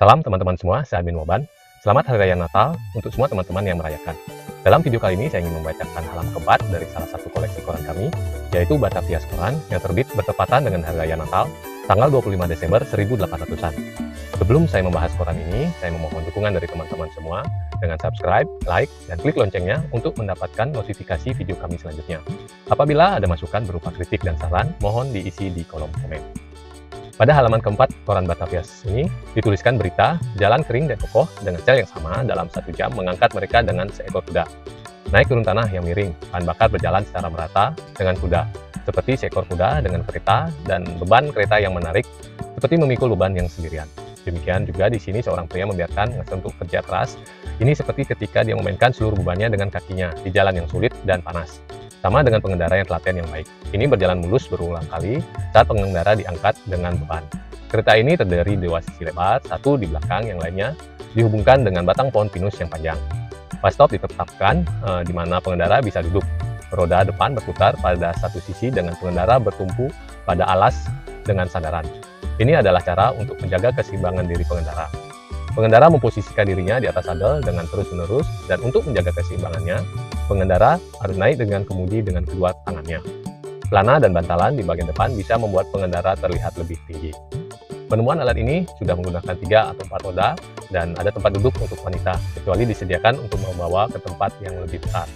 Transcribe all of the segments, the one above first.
Salam teman-teman semua, saya Amin Moban. Selamat Hari Raya Natal untuk semua teman-teman yang merayakan. Dalam video kali ini saya ingin membacakan halaman keempat dari salah satu koleksi koran kami, yaitu Batavia Koran yang terbit bertepatan dengan Hari Raya Natal, tanggal 25 Desember 1800-an. Sebelum saya membahas koran ini, saya memohon dukungan dari teman-teman semua dengan subscribe, like, dan klik loncengnya untuk mendapatkan notifikasi video kami selanjutnya. Apabila ada masukan berupa kritik dan saran, mohon diisi di kolom komen. Pada halaman keempat koran Batavia ini dituliskan berita jalan kering dan kokoh dengan sel yang sama dalam 1 jam mengangkat mereka dengan seekor kuda. Naik turun tanah yang miring, bahan bakar berjalan secara merata dengan kuda, seperti seekor kuda dengan kereta dan beban kereta yang menarik, seperti memikul beban yang sendirian. Demikian juga di sini seorang pria membiarkan untuk kerja keras. Ini seperti ketika dia memainkan seluruh bebannya dengan kakinya di jalan yang sulit dan panas. Sama dengan pengendara yang telaten yang baik. Ini berjalan mulus berulang kali saat pengendara diangkat dengan beban. Kereta ini terdiri 2 sisi lebar, satu di belakang, yang lainnya dihubungkan dengan batang pohon pinus yang panjang. Pas stop ditetapkan di mana pengendara bisa duduk. Roda depan berputar pada satu sisi dengan pengendara bertumpu pada alas dengan sandaran. Ini adalah cara untuk menjaga keseimbangan diri pengendara. Pengendara memposisikan dirinya di atas sadel dengan terus-menerus, dan untuk menjaga keseimbangannya, pengendara harus naik dengan kemudi dengan kedua tangannya. Pelana dan bantalan di bagian depan bisa membuat pengendara terlihat lebih tinggi. Penemuan alat ini sudah menggunakan 3 atau 4 roda dan ada tempat duduk untuk wanita, kecuali disediakan untuk membawa ke tempat yang lebih besar.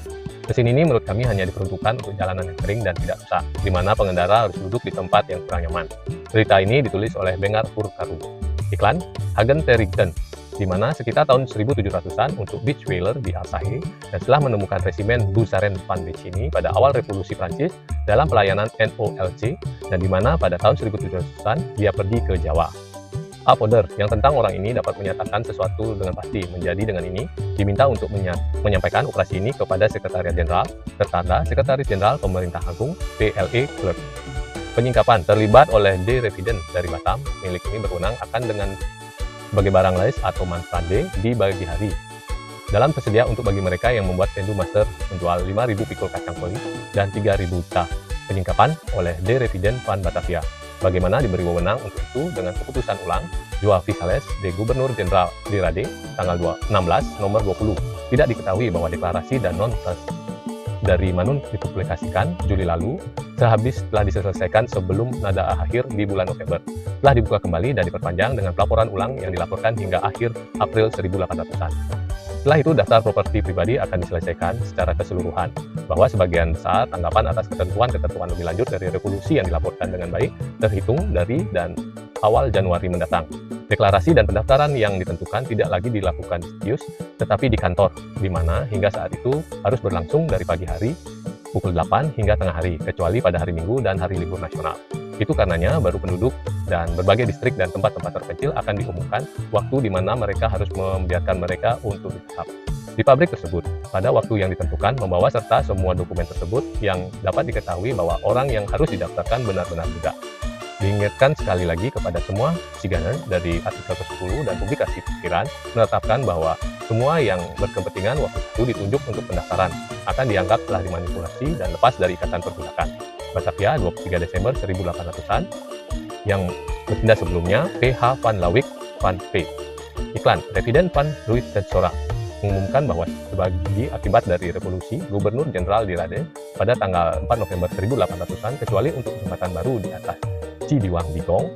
Mesin ini menurut kami hanya diperuntukkan untuk jalanan yang kering dan tidak rusak, di mana pengendara harus duduk di tempat yang kurang nyaman. Berita ini ditulis oleh Bengar Purkaru. Iklan Hagen Terigten, di mana sekitar tahun 1700-an untuk beach whaler di Alsace, dan setelah menemukan resimen Bussaren van Becini pada awal revolusi Prancis dalam pelayanan NOLC, dan di mana pada tahun 1700-an dia pergi ke Jawa. Apoder yang tentang orang ini dapat menyatakan sesuatu dengan pasti. Menjadi dengan ini diminta untuk menyampaikan operasi ini kepada Sekretariat Jenderal, tertanda Sekretaris Jenderal Pemerintah Agung PLE Clerk. Penyingkapan terlibat oleh D. Reviden dari Batam. Milik ini berwenang akan dengan sebagai barang lais atau manfaat D di pagi hari. Dalam tersedia untuk bagi mereka yang membuat Tendu Master menjual 5.000 pikul kacang poli dan 3.000 tah. Penyingkapan oleh D. Reviden van Batavia. Bagaimana diberi wewenang untuk itu dengan keputusan ulang Joao Visales de Gubernur Jenderal di Rade tanggal 16 nomor 20. Tidak diketahui bahwa deklarasi dan non-plus dari Manun dipublikasikan Juli lalu, sehabis telah diselesaikan sebelum nada akhir di bulan November. Telah dibuka kembali dan diperpanjang dengan pelaporan ulang yang dilaporkan hingga akhir April 1800-an. Setelah itu, daftar properti pribadi akan diselesaikan secara keseluruhan, bahwa sebagian besar tanggapan atas ketentuan-ketentuan lebih lanjut dari revolusi yang dilaporkan dengan baik terhitung dari dan awal Januari mendatang. Deklarasi dan pendaftaran yang ditentukan tidak lagi dilakukan di Stius, tetapi di kantor, di mana hingga saat itu harus berlangsung dari pagi hari pukul 8 hingga tengah hari, kecuali pada hari Minggu dan hari libur nasional. Itu karenanya baru penduduk dan berbagai distrik dan tempat-tempat terpencil akan diumumkan waktu di mana mereka harus membiarkan mereka untuk tetap di pabrik tersebut pada waktu yang ditentukan, membawa serta semua dokumen tersebut yang dapat diketahui bahwa orang yang harus didaftarkan benar-benar muda. Diingatkan sekali lagi kepada semua Siganer dari artikel ke-10 dan publikasi pikiran menetapkan bahwa semua yang berkepentingan waktu itu ditunjuk untuk pendaftaran akan dianggap telah dimanipulasi dan lepas dari ikatan perbudakan. Batavia 23 Desember 1800-an yang bertindak sebelumnya PH van Lawik van P. Iklan Reviden van Ruit Tetsora mengumumkan bahwa sebagai akibat dari revolusi Gubernur Jenderal di Rade pada tanggal 4 November 1800-an, kecuali untuk jembatan baru di atas Cidiwang Digong,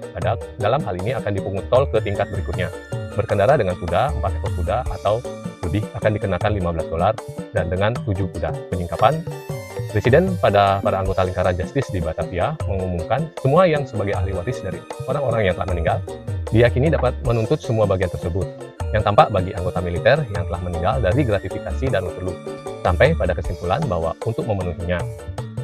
dalam hal ini akan dipungut tol ke tingkat berikutnya. Berkendara dengan kuda, 4 ekor kuda atau lebih akan dikenakan $15, dan dengan 7 kuda. Penyingkapan Presiden pada para anggota lingkaran Justice di Batavia mengumumkan semua yang sebagai ahli waris dari orang-orang yang telah meninggal diyakini dapat menuntut semua bagian tersebut, yang tampak bagi anggota militer yang telah meninggal dari gratifikasi dan perlu, sampai pada kesimpulan bahwa untuk memenuhinya,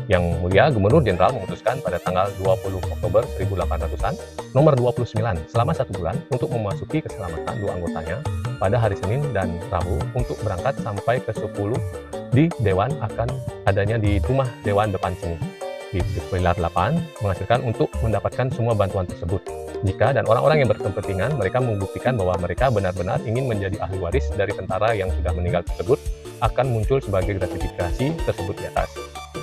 Yang Mulia Gubernur Jenderal memutuskan pada tanggal 20 Oktober 1800-an nomor 29 selama 1 bulan untuk memasuki keselamatan 2 anggotanya pada hari Senin dan Rabu untuk berangkat sampai ke 10 di Dewan akan adanya di rumah Dewan depan sini di Pilar 8 menghasilkan untuk mendapatkan semua bantuan tersebut. Jika dan orang-orang yang berkepentingan mereka membuktikan bahwa mereka benar-benar ingin menjadi ahli waris dari tentara yang sudah meninggal tersebut akan muncul sebagai gratifikasi tersebut di atas.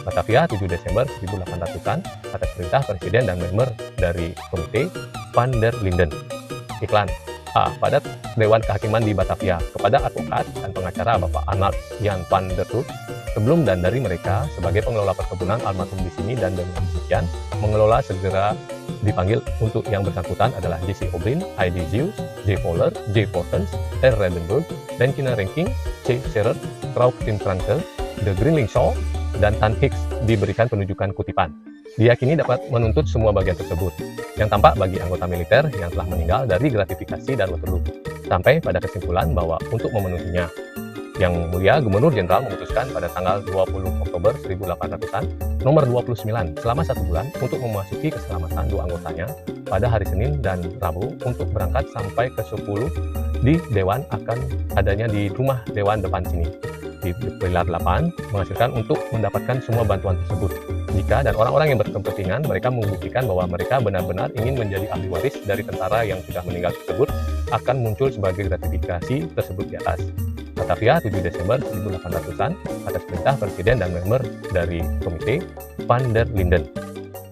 Batavia 7 Desember 1800-an atas perintah Presiden dan member dari Komite van der Linden. Iklan A. Pada Dewan Kehakiman di Batavia kepada advokat dan pengacara Bapak Arnold Jan van der Tulp sebelum dan dari mereka sebagai pengelola perkebunan almarhum di sini, dan dengan demikian mengelola segera dipanggil untuk yang bersangkutan adalah J.C. O'Brien, I.D. Zeus, J. Fowler, J. Portens, R. Redenburg, Benkina Ranking, C. Scherer, Krauk Tim Frankel, The Grinling Shaw, dan Tan Hicks diberikan penunjukan kutipan. Diyakini dapat menuntut semua bagian tersebut, yang tampak bagi anggota militer yang telah meninggal dari gratifikasi dan Waterloo, sampai pada kesimpulan bahwa untuk memenuhinya, Yang Mulia Gubernur Jenderal memutuskan pada tanggal 20 Oktober 1800-an nomor 29 selama 1 bulan untuk memasuki keselamatan 2 anggotanya pada hari Senin dan Rabu untuk berangkat sampai ke 10 di Dewan akan adanya di rumah Dewan depan sini. Di pilar 8 menghasilkan untuk mendapatkan semua bantuan tersebut. Jika dan orang-orang yang berkepentingan mereka membuktikan bahwa mereka benar-benar ingin menjadi ahli waris dari tentara yang sudah meninggal tersebut akan muncul sebagai gratifikasi tersebut di atas. Batavia 7 Desember 1800-an atas perintah Presiden dan member dari Komite Van der Linden.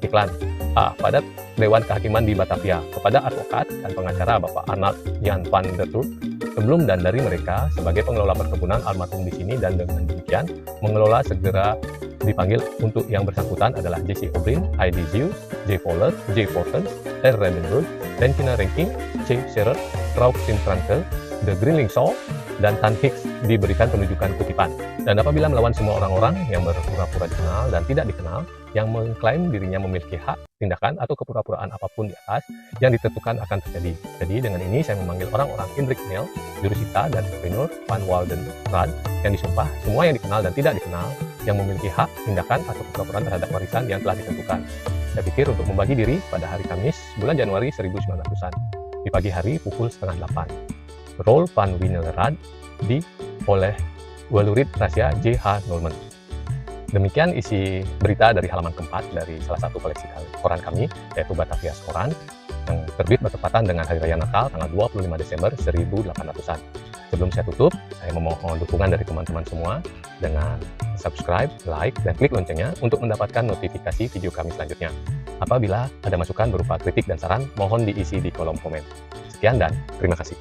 Iklan. A. Pada Dewan Kehakiman di Batavia kepada advokat dan pengacara Bapak Arnold Jan van der Tulp sebelum dan dari mereka sebagai pengelola perkebunan almarhum di sini, dan dengan demikian mengelola segera dipanggil untuk yang bersangkutan adalah J.C. O'Brien, I.D. Zeus, J. Fowler, J. Portens, R. Redenburg, Benkina Ranking, C. Scherer, Krauk Tim Frankel, The Grinling Shaw, dan Tan Hicks diberikan penunjukan kutipan. Dan apabila melawan semua orang-orang yang berpura-pura dikenal dan tidak dikenal, yang mengklaim dirinya memiliki hak, tindakan, atau kepura-puraan apapun di atas yang ditentukan akan terjadi. Jadi dengan ini saya memanggil orang-orang Indrik Nel, Jurusita, dan Gubernur Van Waldenrad yang disumpah, semua yang dikenal dan tidak dikenal, yang memiliki hak, tindakan, atau kepura-puraan terhadap warisan yang telah ditentukan. Saya pikir untuk membagi diri pada hari Kamis, bulan Januari 1900-an, di pagi hari pukul 7:30. Roel van Wijnelrad oleh Walurit Rahasia J.H. Norman. Demikian isi berita dari halaman keempat dari salah satu koleksi koran kami, yaitu Batavia Koran, yang terbit bertepatan dengan Hari Raya Natal tanggal 25 Desember 1800-an. Sebelum saya tutup, saya memohon dukungan dari teman-teman semua dengan subscribe, like, dan klik loncengnya untuk mendapatkan notifikasi video kami selanjutnya. Apabila ada masukan berupa kritik dan saran, mohon diisi di kolom komen. Sekian dan terima kasih.